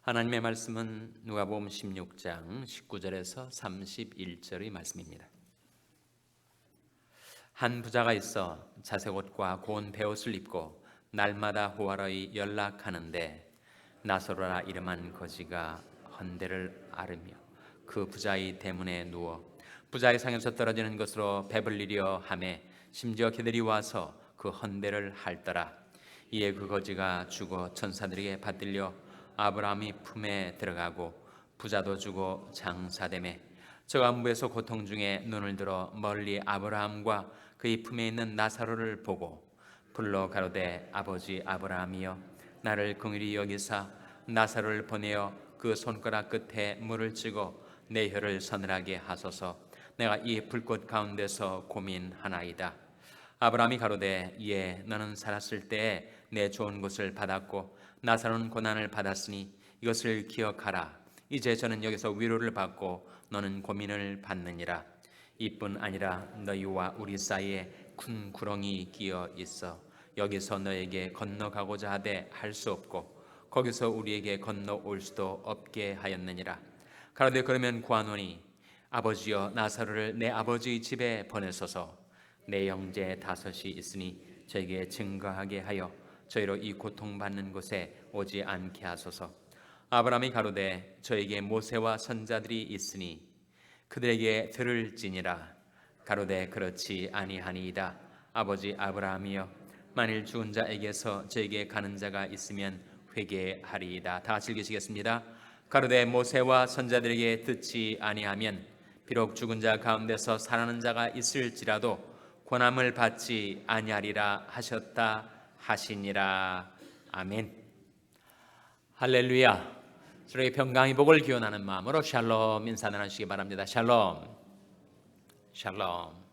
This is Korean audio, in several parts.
하나님의 말씀은 누가복음 16장 19절에서 31절의 말씀입니다. 한 부자가 있어 자색 옷과 고운 베옷을 입고 날마다 호화로이 연락하는데 나사로라 이름한 거지가 헌대를 앓으며 그 부자의 대문에 누워 부자의 상에서 떨어지는 것으로 배불리려 하매 심지어 그들이 와서 그 헌대를 핥더라. 이에 그 거지가 죽어 천사들에게 받들려 아브라함이 품에 들어가고 부자도 죽어 장사되매 저가 무에서 고통 중에 눈을 들어 멀리 아브라함과 그의 품에 있는 나사로를 보고 불러 가로되 아버지 아브라함이여 나를 긍휼히 여기사 나사로를 보내어 그 손가락 끝에 물을 찍어 내 혀를 서늘하게 하소서. 내가 이 불꽃 가운데서 고민하나이다. 아브라함이 가로되 예 너는 살았을 때에 내 좋은 것을 받았고 나사로는 고난을 받았으니 이것을 기억하라. 이제 저는 여기서 위로를 받고 너는 고민을 받느니라. 이뿐 아니라 너희와 우리 사이에 큰 구렁이 끼어 있어 여기서 너에게 건너가고자 하되 할 수 없고 거기서 우리에게 건너올 수도 없게 하였느니라. 가로되 그러면 구하노니 아버지여 나사로를 내 아버지의 집에 보내소서. 내 형제 다섯이 있으니 저에게 증거하게 하여 저희로 이 고통받는 곳에 오지 않게 하소서. 아브라함이 가로되 저에게 모세와 선자들이 있으니 그들에게 들을지니라. 가로되 그렇지 아니하니이다. 아버지 아브라함이여 만일 죽은 자에게서 저에게 가는 자가 있으면 회개하리이다. 다 같이 읽으시겠습니다. 가로되 모세와 선자들에게 듣지 아니하면 비록 죽은 자 가운데서 살아나는 자가 있을지라도 고난을 받지 아니하리라 하셨다 하시니라. 아멘. 할렐루야. 저에게 평강의 복을 기원하는 마음으로 샬롬 인사 나누시기 바랍니다. 샬롬. 샬롬.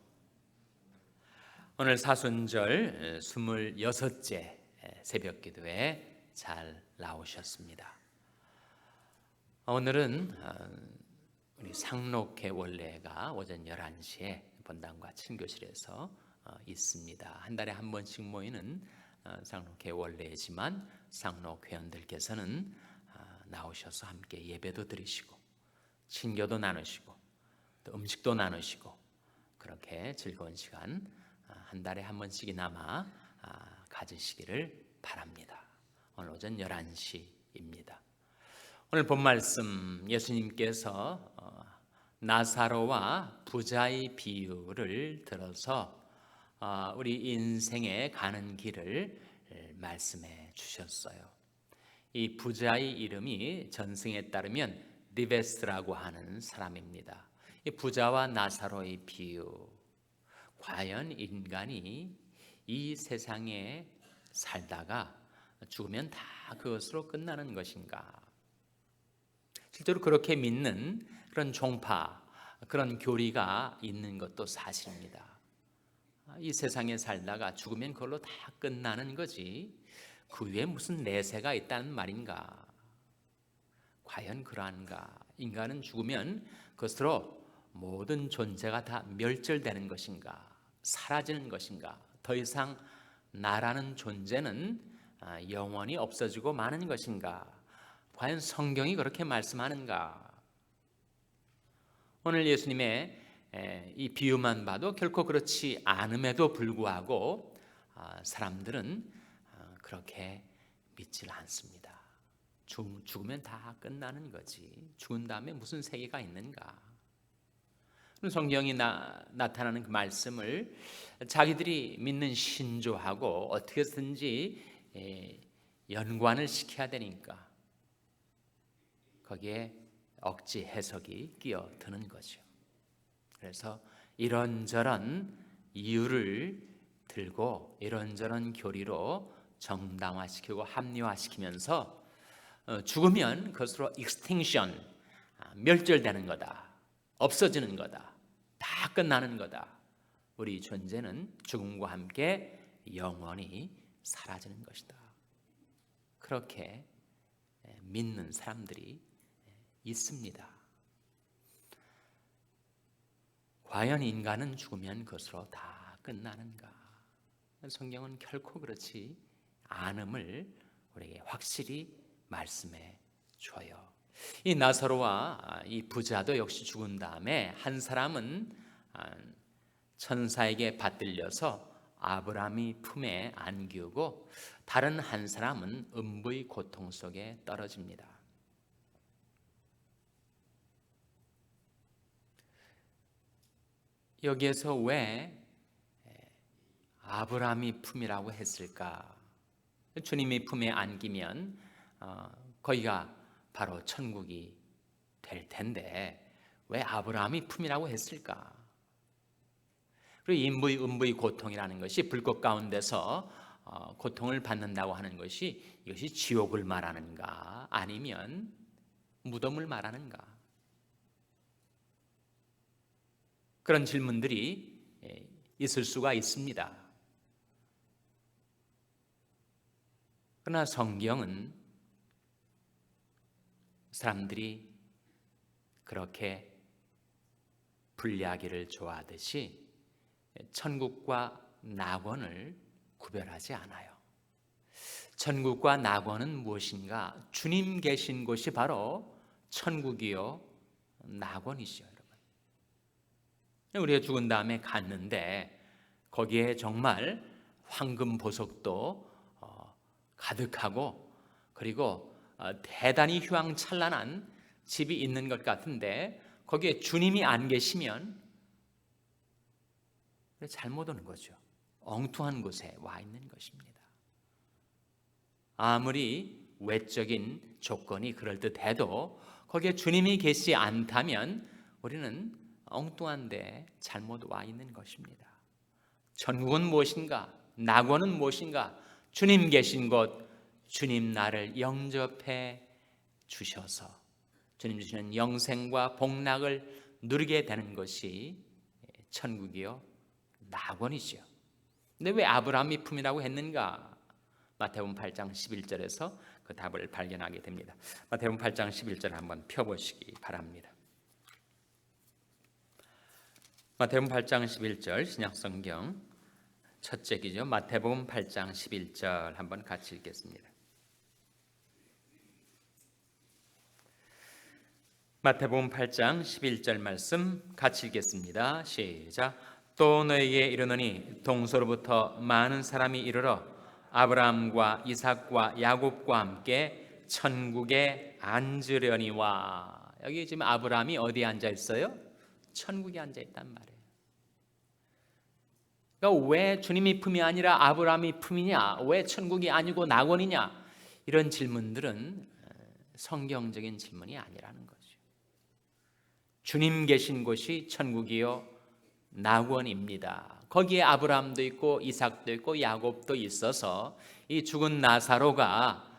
오늘 사순절 26째 새벽 기도에 잘 나오셨습니다. 오늘은 우리 상록회 원래가 오전 11시에 본당과 친교실에서 있습니다. 한 달에 한 번씩 모이는 상록회 원래지만 상록 회원들께서는 나오셔서 함께 예배도 드리시고 친교도 나누시고 또 음식도 나누시고 그렇게 즐거운 시간 한 달에 한 번씩이나마 가지시기를 바랍니다. 오늘 오전 11시입니다. 오늘 본 말씀 예수님께서 나사로와 부자의 비유를 들어서 우리 인생에 가는 길을 말씀해 주셨어요. 이 부자의 이름이 전승에 따르면 디베스라고 하는 사람입니다. 이 부자와 나사로의 비유, 과연 인간이 이 세상에 살다가 죽으면 다 그것으로 끝나는 것인가? 실제로 그렇게 믿는 그런 종파, 그런 교리가 있는 것도 사실입니다. 이 세상에 살다가 죽으면 그걸로 다 끝나는 거지 그 위에 무슨 내세가 있다는 말인가? 과연 그러한가? 인간은 죽으면 그것으로 모든 존재가 다 멸절되는 것인가? 사라지는 것인가? 더 이상 나라는 존재는 영원히 없어지고 마는 것인가? 과연 성경이 그렇게 말씀하는가? 오늘 예수님의 이 비유만 봐도 결코 그렇지 않음에도 불구하고 사람들은 그렇게 믿질 않습니다. 죽으면 다 끝나는 거지 죽은 다음에 무슨 세계가 있는가? 성경이 나타나는 그 말씀을 자기들이 믿는 신조하고 어떻게든지 연관을 시켜야 되니까 거기에 억지 해석이 끼어드는 거죠. 그래서 이런저런 이유를 들고 이런저런 교리로 정당화시키고 합리화시키면서 죽으면 그것으로 extinction, 멸절되는 거다, 없어지는 거다, 다 끝나는 거다. 우리 존재는 죽음과 함께 영원히 사라지는 것이다. 그렇게 믿는 사람들이 있습니다. 과연 인간은 죽으면 그것으로 다 끝나는가? 성경은 결코 그렇지 않음을 우리에게 확실히 말씀해 줘요. 이 나사로와 이 부자도 역시 죽은 다음에 한 사람은 천사에게 받들려서 아브라함이 품에 안기우고 다른 한 사람은 음부의 고통 속에 떨어집니다. 여기에서 왜 아브라함이 품이라고 했을까? 주님이 품에 안기면 거기가 바로 천국이 될 텐데 왜 아브라함이 품이라고 했을까? 그리고 음부의 고통이라는 것이 불꽃 가운데서 고통을 받는다고 하는 것이 이것이 지옥을 말하는가 아니면 무덤을 말하는가? 그런 질문들이 있을 수가 있습니다. 그러나 성경은 사람들이 그렇게 분리하기를 좋아하듯이 천국과 낙원을 구별하지 않아요. 천국과 낙원은 무엇인가? 주님 계신 곳이 바로 천국이요 낙원이시요, 여러분. 우리가 죽은 다음에 갔는데 거기에 정말 황금 보석도 가득하고 그리고 대단히 휘황찬란한 집이 있는 것 같은데 거기에 주님이 안 계시면 잘못 오는 거죠. 엉뚱한 곳에 와 있는 것입니다. 아무리 외적인 조건이 그럴듯해도 거기에 주님이 계시지 않다면 우리는 엉뚱한 데 잘못 와 있는 것입니다. 천국은 무엇인가? 낙원은 무엇인가? 주님 계신 곳, 주님 나를 영접해 주셔서 주님 주시는 영생과 복락을 누리게 되는 것이 천국이요 낙원이죠. 근데 왜 아브라함이 품이라고 했는가? 마태복음 8장 11절에서 그 답을 발견하게 됩니다. 마태복음 8장 11절 한번 펴보시기 바랍니다. 마태복음 8장 11절 신약성경 첫째 기죠. 마태복음 8장 11절 한번 같이 읽겠습니다. 마태복음 8장 11절 말씀 같이 읽겠습니다. 시작. 또 너에게 이르노니 동서로부터 많은 사람이 이르러 아브라함과 이삭과 야곱과 함께 천국에 앉으려니와. 여기 지금 아브라함이 어디에 앉아 있어요? 천국에 앉아 있단 말이에요. 그러니까 왜 주님이 품이 아니라 아브라함이 품이냐? 왜 천국이 아니고 낙원이냐? 이런 질문들은 성경적인 질문이 아니라는 거죠. 주님 계신 곳이 천국이요 낙원입니다. 거기에 아브라함도 있고 이삭도 있고 야곱도 있어서 이 죽은 나사로가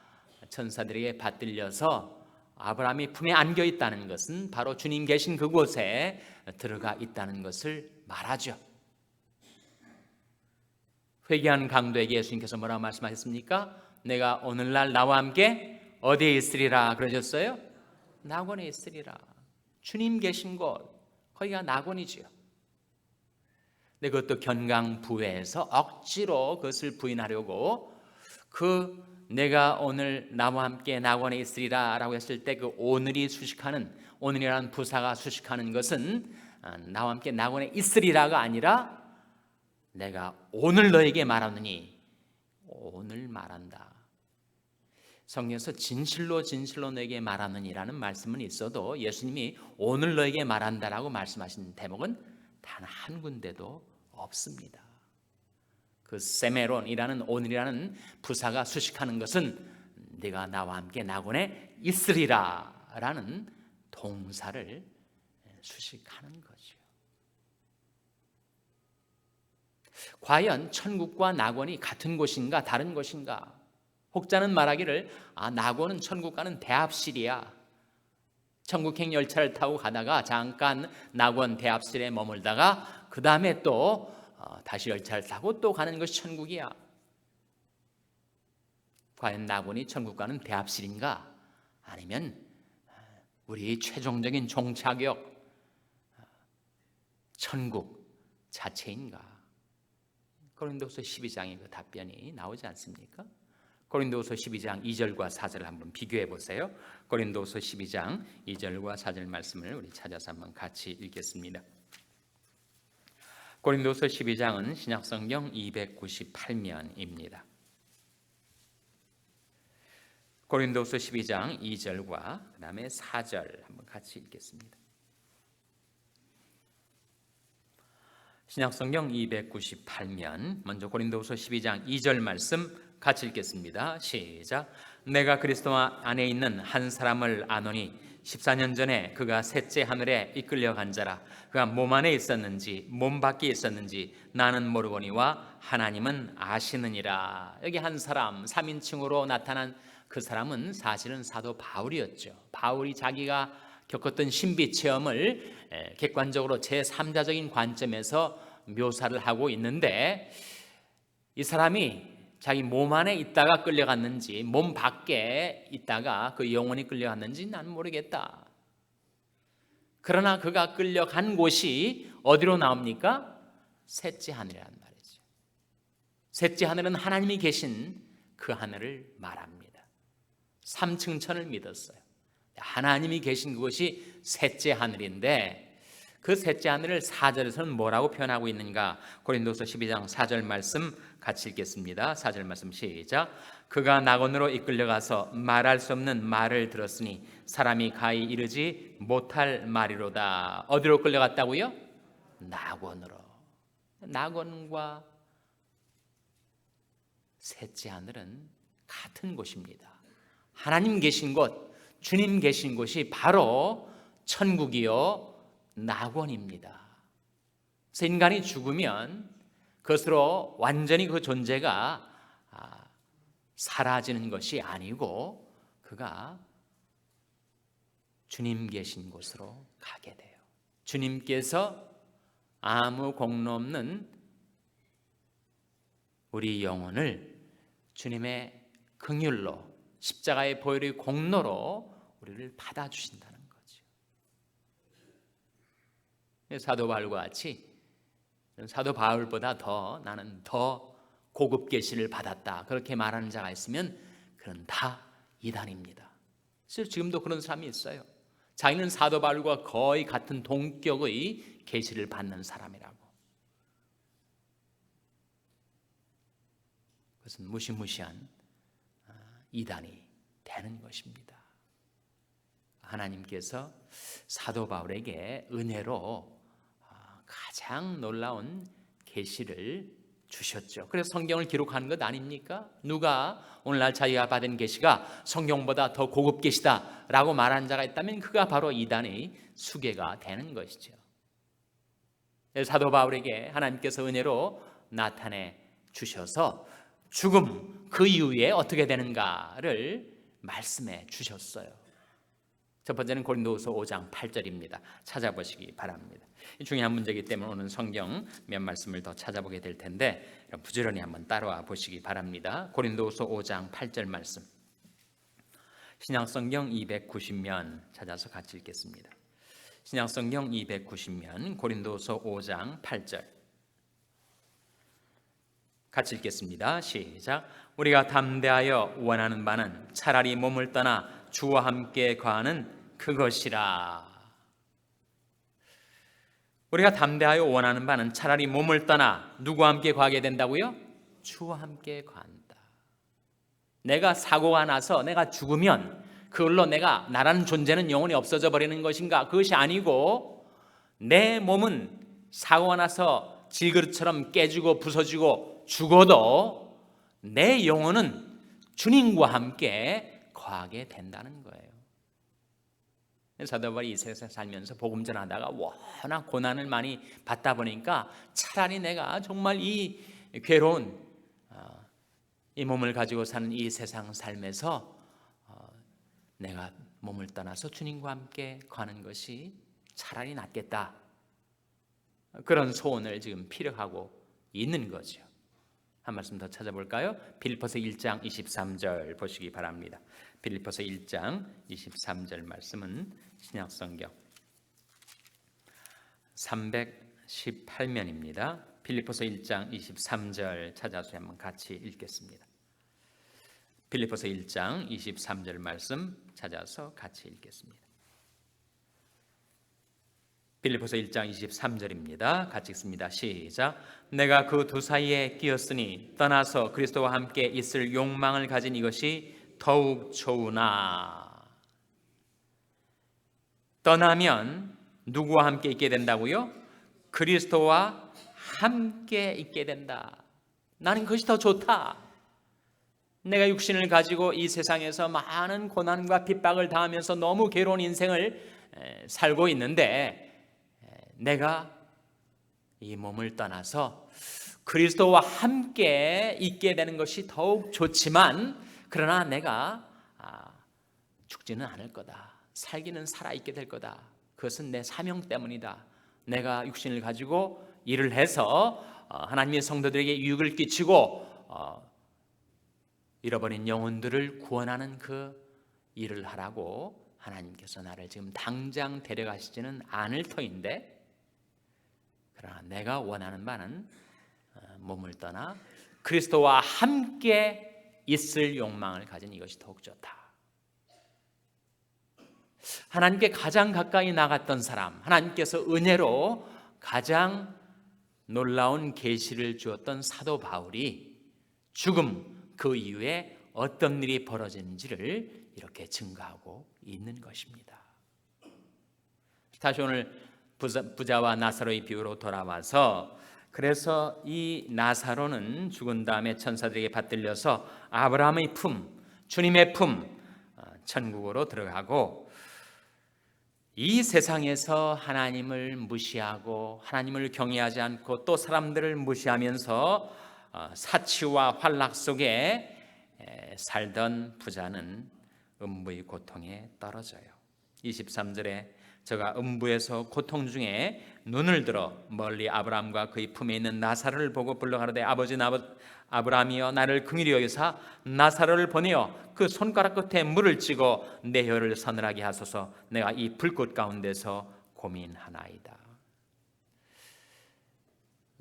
천사들에게 받들려서 아브라함이 품에 안겨 있다는 것은 바로 주님 계신 그곳에 들어가 있다는 것을 말하죠. 회개한 강도에게 예수님께서 뭐라고 말씀하셨습니까? 내가 오늘날 나와 함께 어디에 있으리라 그러셨어요? 낙원에 있으리라. 주님 계신 곳, 거기가 낙원이지요. 근데 그것도 견강부회에서 억지로 그것을 부인하려고 내가 오늘 나와 함께 낙원에 있으리라 라고 했을 때 그 오늘이 수식하는, 오늘이라는 부사가 수식하는 것은 나와 함께 낙원에 있으리라가 아니라 내가 오늘 너에게 말하느니, 오늘 말한다. 성경에서 진실로 진실로 너에게 말하느니라는 말씀은 있어도 예수님이 오늘 너에게 말한다라고 말씀하신 대목은 단 한 군데도 없습니다. 그 세메론이라는 오늘이라는 부사가 수식하는 것은 네가 나와 함께 낙원에 있으리라 라는 동사를 수식하는 거죠. 과연 천국과 낙원이 같은 곳인가 다른 곳인가? 혹자는 말하기를 낙원은 천국과는 대합실이야. 천국행 열차를 타고 가다가 잠깐 낙원 대합실에 머물다가 그 다음에 또 다시 열차를 타고 또 가는 것이 천국이야. 과연 낙원이 천국과는 대합실인가? 아니면 우리 최종적인 종착역 천국 자체인가? 고린도후서 12장의 그 답변이 나오지 않습니까? 고린도후서 12장 2절과 4절을 한번 비교해 보세요. 고린도후서 12장 2절과 4절 말씀을 우리 찾아서 한번 같이 읽겠습니다. 고린도후서 12장은 신약성경 298면입니다. 고린도후서 12장 2절과 그 다음에 4절 한번 같이 읽겠습니다. 신약성경 298면 먼저 고린도후서 12장 2절 말씀 같이 읽겠습니다. 시작. 내가 그리스도 안에 있는 한 사람을 아노니 14년 전에 그가 셋째 하늘에 이끌려간 자라. 그가 몸 안에 있었는지 몸 밖에 있었는지 나는 모르거니와 하나님은 아시느니라. 여기 한 사람 3인칭으로 나타난 그 사람은 사실은 사도 바울이었죠. 바울이 자기가 겪었던 신비 체험을 객관적으로 제3자적인 관점에서 묘사를 하고 있는데, 이 사람이 자기 몸 안에 있다가 끌려갔는지 몸 밖에 있다가 그 영혼이 끌려갔는지 난 모르겠다. 그러나 그가 끌려간 곳이 어디로 나옵니까? 셋째 하늘이란 말이죠. 셋째 하늘은 하나님이 계신 그 하늘을 말합니다. 3층 천을 믿었어요. 하나님이 계신 그곳이 셋째 하늘인데, 그 셋째 하늘을 4절에서는 뭐라고 표현하고 있는가? 고린도서 12장 4절 말씀 같이 읽겠습니다. 4절 말씀 시작. 그가 낙원으로 이끌려가서 말할 수 없는 말을 들었으니 사람이 가히 이르지 못할 말이로다. 어디로 끌려갔다고요? 낙원으로. 낙원과 셋째 하늘은 같은 곳입니다. 하나님 계신 곳, 주님 계신 곳이 바로 천국이요 낙원입니다. 그래서 인간이 죽으면 그것으로 완전히 그 존재가 사라지는 것이 아니고 그가 주님 계신 곳으로 가게 돼요. 주님께서 아무 공로 없는 우리 영혼을 주님의 긍휼로 십자가의 보혈의 공로로 우리를 받아주신다는 거죠. 사도 바울과 같이 사도 바울보다 더 나는 더 고급 계시를 받았다 그렇게 말하는 자가 있으면 그건 다 이단입니다. 그래서 지금도 그런 사람이 있어요. 자기는 사도 바울과 거의 같은 동격의 계시를 받는 사람이라고. 그것은 무시무시한 이단이 되는 것입니다. 하나님께서 사도 바울에게 은혜로 가장 놀라운 계시를 주셨죠. 그래서 성경을 기록하는 것 아닙니까? 누가 오늘날 자기가 받은 계시가 성경보다 더 고급 계시다라고 말하는 자가 있다면 그가 바로 이단의 수괴가 되는 것이죠. 사도 바울에게 하나님께서 은혜로 나타내 주셔서 죽음 그 이후에 어떻게 되는가를 말씀해 주셨어요. 첫 번째는 고린도후서 5장 8절입니다. 찾아보시기 바랍니다. 중요한 문제이기 때문에 오늘 성경 몇 말씀을 더 찾아보게 될 텐데 부지런히 한번 따라와 보시기 바랍니다. 고린도후서 5장 8절 말씀, 신약성경 290면 찾아서 같이 읽겠습니다. 신약성경 290면 고린도후서 5장 8절 같이 읽겠습니다. 시작. 우리가 담대하여 원하는 바는 차라리 몸을 떠나 주와 함께 거하는 그것이라. 우리가 담대하여 원하는 바는 차라리 몸을 떠나 누구와 함께 거하게 된다고요? 주와 함께 거한다. 내가 사고가 나서 내가 죽으면 그걸로 내가 나라는 존재는 영원히 없어져 버리는 것인가? 그것이 아니고 내 몸은 사고가 나서 질그릇처럼 깨지고 부서지고 죽어도 내 영혼은 주님과 함께 거하게 된다는 거예요. 사도 바울이 이 세상에 살면서 복음 전하다가 워낙 고난을 많이 받다 보니까 차라리 내가 정말 이 괴로운 이 몸을 가지고 사는 이 세상 삶에서 내가 몸을 떠나서 주님과 함께 거하는 것이 차라리 낫겠다. 그런 소원을 지금 피력하고 있는 거죠. 한 말씀 더 찾아볼까요? 빌립보서 1장 23절 보시기 바랍니다. 빌립보서 1장 23절 말씀은 신약성경 318면입니다. 빌립보서 1장 23절 찾아서 한번 같이 읽겠습니다. 빌립보서 1장 23절 말씀 찾아서 같이 읽겠습니다. 빌립보서 1장 23절입니다. 같이 읽습니다. 시작. 내가 그 두 사이에 끼었으니 떠나서 그리스도와 함께 있을 욕망을 가진 이것이 더욱 좋으나. 떠나면 누구와 함께 있게 된다고요? 그리스도와 함께 있게 된다. 나는 그것이 더 좋다. 내가 육신을 가지고 이 세상에서 많은 고난과 핍박을 당하면서 너무 괴로운 인생을 살고 있는데, 내가 이 몸을 떠나서 그리스도와 함께 있게 되는 것이 더욱 좋지만, 그러나 내가 죽지는 않을 거다. 살기는 살아있게 될 거다. 그것은 내 사명 때문이다. 내가 육신을 가지고 일을 해서 하나님의 성도들에게 유익을 끼치고 잃어버린 영혼들을 구원하는 그 일을 하라고 하나님께서 나를 지금 당장 데려가시지는 않을 터인데, 그러나 내가 원하는 바는 몸을 떠나 그리스도와 함께 있을 욕망을 가진 이것이 더욱 좋다. 하나님께 가장 가까이 나갔던 사람, 하나님께서 은혜로 가장 놀라운 계시를 주었던 사도 바울이 죽음 그 이후에 어떤 일이 벌어지는지를 이렇게 증거하고 있는 것입니다. 다시 오늘 부자와 나사로의 비유로 돌아와서, 그래서 이 나사로는 죽은 다음에 천사들에게 받들려서 아브라함의 품, 주님의 품, 천국으로 들어가고, 이 세상에서 하나님을 무시하고 하나님을 경외하지 않고 또 사람들을 무시하면서 사치와 환락 속에 살던 부자는 음부의 고통에 떨어져요. 23절에 저가 음부에서 고통 중에 눈을 들어 멀리 아브라함과 그의 품에 있는 나사로를 보고 불러가로되 아버지 아브라함이여 나를 긍휼히 여기사 나사로를 보내어 그 손가락 끝에 물을 찌고 내 혀를 서늘하게 하소서. 내가 이 불꽃 가운데서 고민하나이다.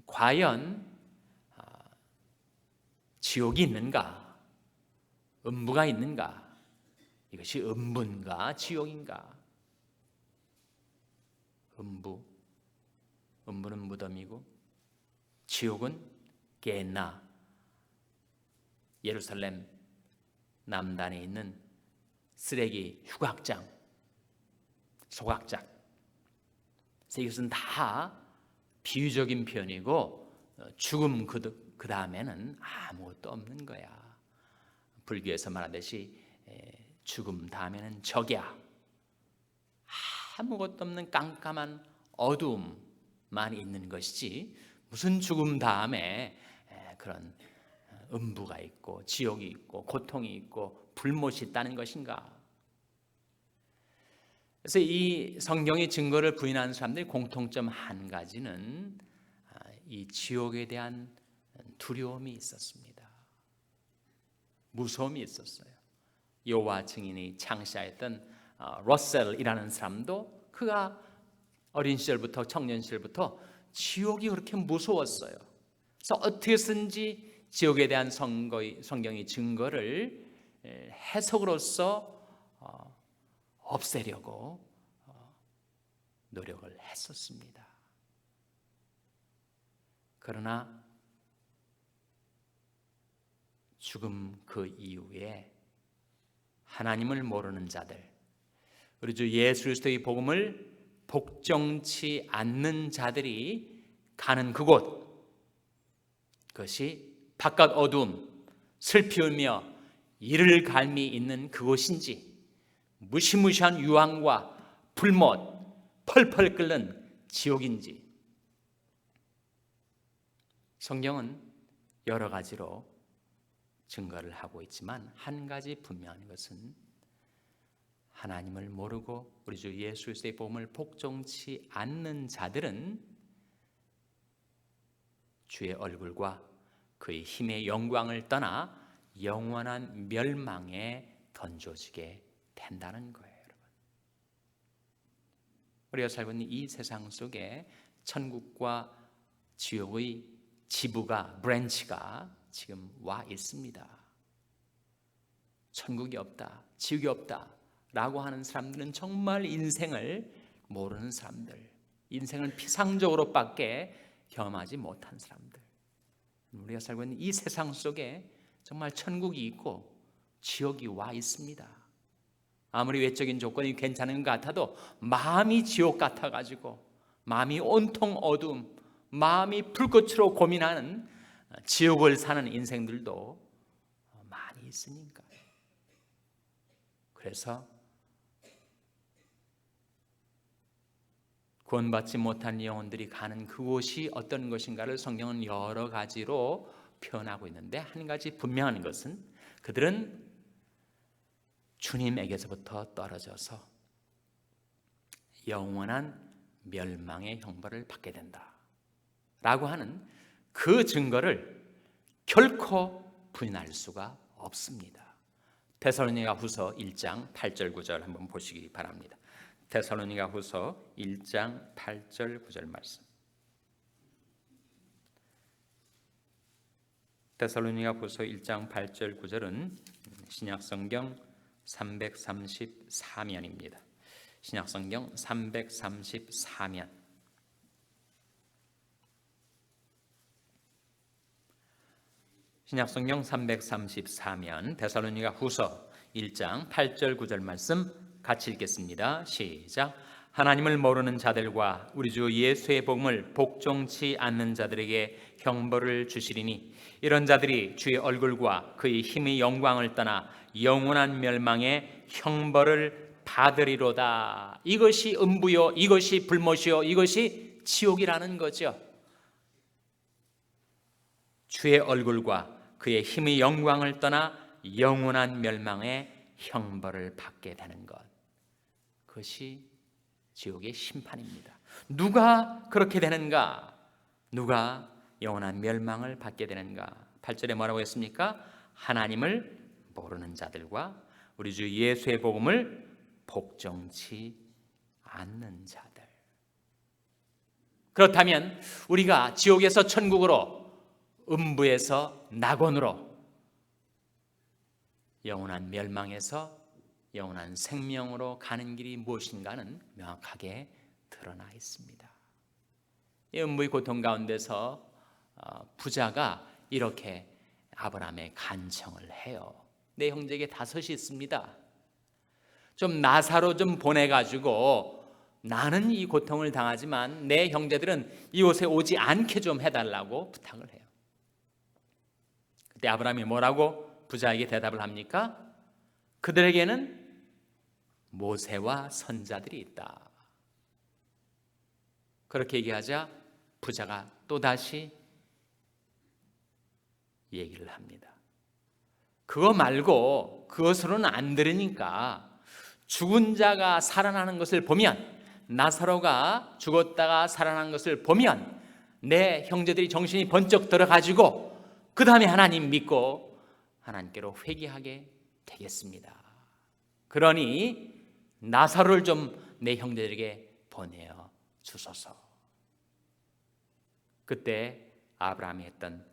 과연 지옥이 있는가? 음부가 있는가? 이것이 음부인가 지옥인가? 음부는 무덤이고 지옥은 게나, 예루살렘 남단에 있는 쓰레기 휴각장, 소각장. 이것은 다 비유적인 표현이고, 죽음 그 다음에는 아무것도 없는 거야. 불교에서 말하듯이 죽음 다음에는 적야. 아무것도 없는 깜깜한 어두움만 있는 것이지, 무슨 죽음 다음에 그런 음부가 있고 지옥이 있고 고통이 있고 불못이 있다는 것인가? 그래서 이 성경의 증거를 부인하는 사람들의 공통점 한 가지는 이 지옥에 대한 두려움이 있었습니다. 무서움이 있었어요. 여호와 증인이 창시하였던 러셀이라는 사람도 그가 어린 시절부터 청년 시절부터 지옥이 그렇게 무서웠어요. 그래서 어떻게든지 지옥에 대한 성경의 증거를 해석으로서 없애려고 노력을 했었습니다. 그러나 죽음 그 이후에 하나님을 모르는 자들, 우리 주 예수 그리스도의 복음을 복종치 않는 자들이 가는 그곳, 그것이 바깥 어두움, 슬피 울며 이를 갈미 있는 그곳인지, 무시무시한 유황과 불못, 펄펄 끓는 지옥인지, 성경은 여러 가지로 증거를 하고 있지만 한 가지 분명한 것은 하나님을 모르고 우리 주 예수 그리스도의 복음을 복종치 않는 자들은 주의 얼굴과 그의 힘의 영광을 떠나 영원한 멸망에 던져지게 된다는 거예요. 여러분, 우리가 살고 있는 이 세상 속에 천국과 지옥의 지부가, 브랜치가 지금 와 있습니다. 천국이 없다, 지옥이 없다 라고 하는 사람들은 정말 인생을 모르는 사람들, 인생을 피상적으로밖에 경험하지 못한 사람들. 우리가 살고 있는 이 세상 속에 정말 천국이 있고 지옥이 와 있습니다. 아무리 외적인 조건이 괜찮은 것 같아도 마음이 지옥 같아가지고 마음이 온통 어두움, 마음이 불꽃으로 고민하는 지옥을 사는 인생들도 많이 있으니까. 그래서 구원받지 못한 영혼들이 가는 그곳이 어떤 것인가를 성경은 여러 가지로 표현하고 있는데, 한 가지 분명한 것은 그들은 주님에게서부터 떨어져서 영원한 멸망의 형벌을 받게 된다 라고 하는 그 증거를 결코 부인할 수가 없습니다. 데살로니가후서 1장 8절 9절 한번 보시기 바랍니다. 데살로니가후서 1장 8절 9절 말씀. 데살로니가후서 1장 8절 9절은 신약성경 334면입니다. 신약성경 334면. 신약성경 334면 데살로니가후서 1장 8절 9절 말씀 같이 읽겠습니다. 시작. 하나님을 모르는 자들과 우리 주 예수의 복음을 복종치 않는 자들에게 형벌을 주시리니 이런 자들이 주의 얼굴과 그의 힘의 영광을 떠나 영원한 멸망의 형벌을 받으리로다. 이것이 음부요, 이것이 불못이요, 이것이 지옥이라는 거죠. 주의 얼굴과 그의 힘의 영광을 떠나 영원한 멸망의 형벌을 받게 되는 것, 그것이 지옥의 심판입니다. 누가 그렇게 되는가? 누가 영원한 멸망을 받게 되는가? 8절에 뭐라고 했습니까? 하나님을 모르는 자들과 우리 주 예수의 복음을 복종치 않는 자들. 그렇다면 우리가 지옥에서 천국으로, 음부에서 낙원으로, 영원한 멸망에서 영원한 생명으로 가는 길이 무엇인가는 명확하게 드러나 있습니다. 이 음부의 고통 가운데서 부자가 이렇게 아브라함의 간청을 해요. 내 형제에게 5이 있습니다. 좀 나사로 좀 보내가지고 나는 이 고통을 당하지만 내 형제들은 이곳에 오지 않게 좀 해달라고 부탁을 해요. 그때 아브라함이 뭐라고 부자에게 대답을 합니까? 그들에게는 모세와 선자들이 있다. 그렇게 얘기하자 부자가 또다시 얘기를 합니다. 그거 말고 그것으로는 안 들으니까 죽은 자가 살아나는 것을 보면, 나사로가 죽었다가 살아난 것을 보면 내 형제들이 정신이 번쩍 들어가지고 그 다음에 하나님 믿고 하나님께로 회개하게 되겠습니다. 그러니 나사로를 좀 내 형제들에게 보내어 주소서. 그때 아브라함이 했던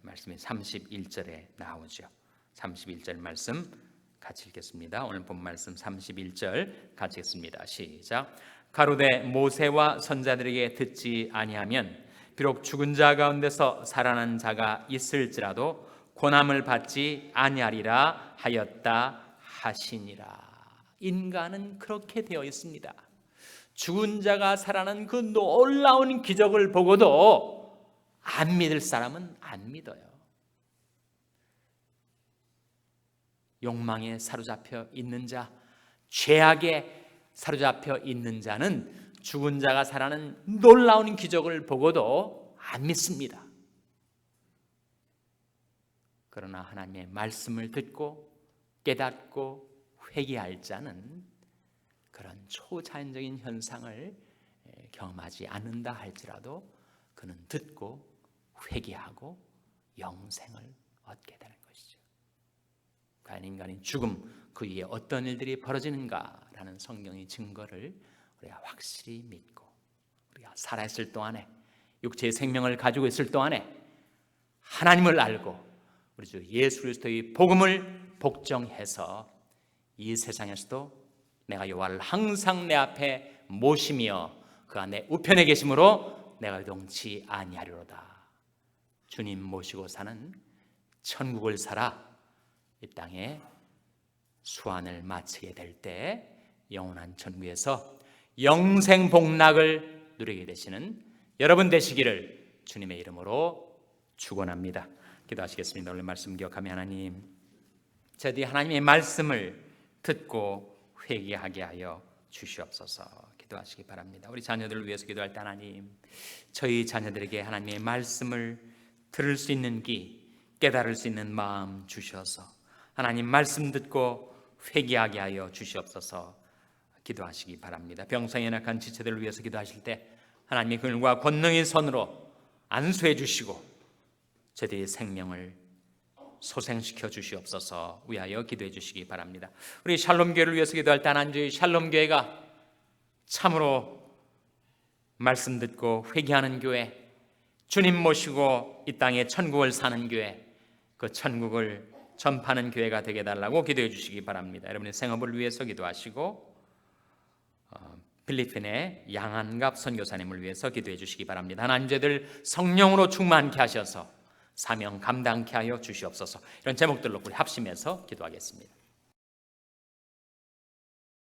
말씀이 31절에 나오죠. 31절 말씀 같이 읽겠습니다. 오늘 본 말씀 31절 같이 읽습니다. 시작. 가로되 모세와 선자들에게 듣지 아니하면 비록 죽은 자 가운데서 살아난 자가 있을지라도 고난을 받지 아니하리라 하였다 하시니라. 인간은 그렇게 되어 있습니다. 죽은 자가 살아난 그 놀라운 기적을 보고도 안 믿을 사람은 안 믿어요. 욕망에 사로잡혀 있는 자, 죄악에 사로잡혀 있는 자는 죽은 자가 살아나는 놀라운 기적을 보고도 안 믿습니다. 그러나 하나님의 말씀을 듣고 깨닫고 회개할 자는 그런 초자연적인 현상을 경험하지 않는다 할지라도 그는 듣고 회개하고 영생을 얻게 되는 것이죠. 과연 인간의 죽음 그 위에 어떤 일들이 벌어지는가라는 성경의 증거를 우리가 확실히 믿고 우리가 살아있을 동안에, 육체의 생명을 가지고 있을 동안에 하나님을 알고 우리 주 예수 그리스도의 복음을 복종해서 이 세상에서도 내가 여호와를 항상 내 앞에 모시며 그가 내 우편에 계심으로 내가 요동치 아니하리로다. 주님 모시고 사는 천국을 살아 이 땅에 수완을 마치게 될 때 영원한 천국에서 영생 복락을 누리게 되시는 여러분 되시기를 주님의 이름으로 축원합니다. 기도하시겠습니다. 오늘 말씀 기억하며 하나님, 저희들이 하나님의 말씀을 듣고 회개하게 하여 주시옵소서. 기도하시기 바랍니다. 우리 자녀들을 위해서 기도할 때 하나님, 저희 자녀들에게 하나님의 말씀을 들을 수 있는 귀, 깨달을 수 있는 마음 주셔서 하나님 말씀 듣고 회개하게 하여 주시옵소서. 기도하시기 바랍니다. 병상에 연약한 지체들을 위해서 기도하실 때 하나님의 그늘과 권능의 손으로 안수해 주시고 저희들의 생명을 소생시켜 주시옵소서. 위하여 기도해 주시기 바랍니다. 우리 샬롬교회를 위해서 기도할 때 하나님, 저희 샬롬교회가 참으로 말씀 듣고 회개하는 교회, 주님 모시고 이 땅에 천국을 사는 교회, 그 천국을 전파하는 교회가 되게 해달라고 기도해 주시기 바랍니다. 여러분의 생업을 위해서 기도하시고 필리핀의 양한갑 선교사님을 위해서 기도해 주시기 바랍니다. 하나님, 저희들 성령으로 충만케 하셔서 사명 감당케 하여 주시옵소서. 이런 제목들로 우리 합심해서 기도하겠습니다.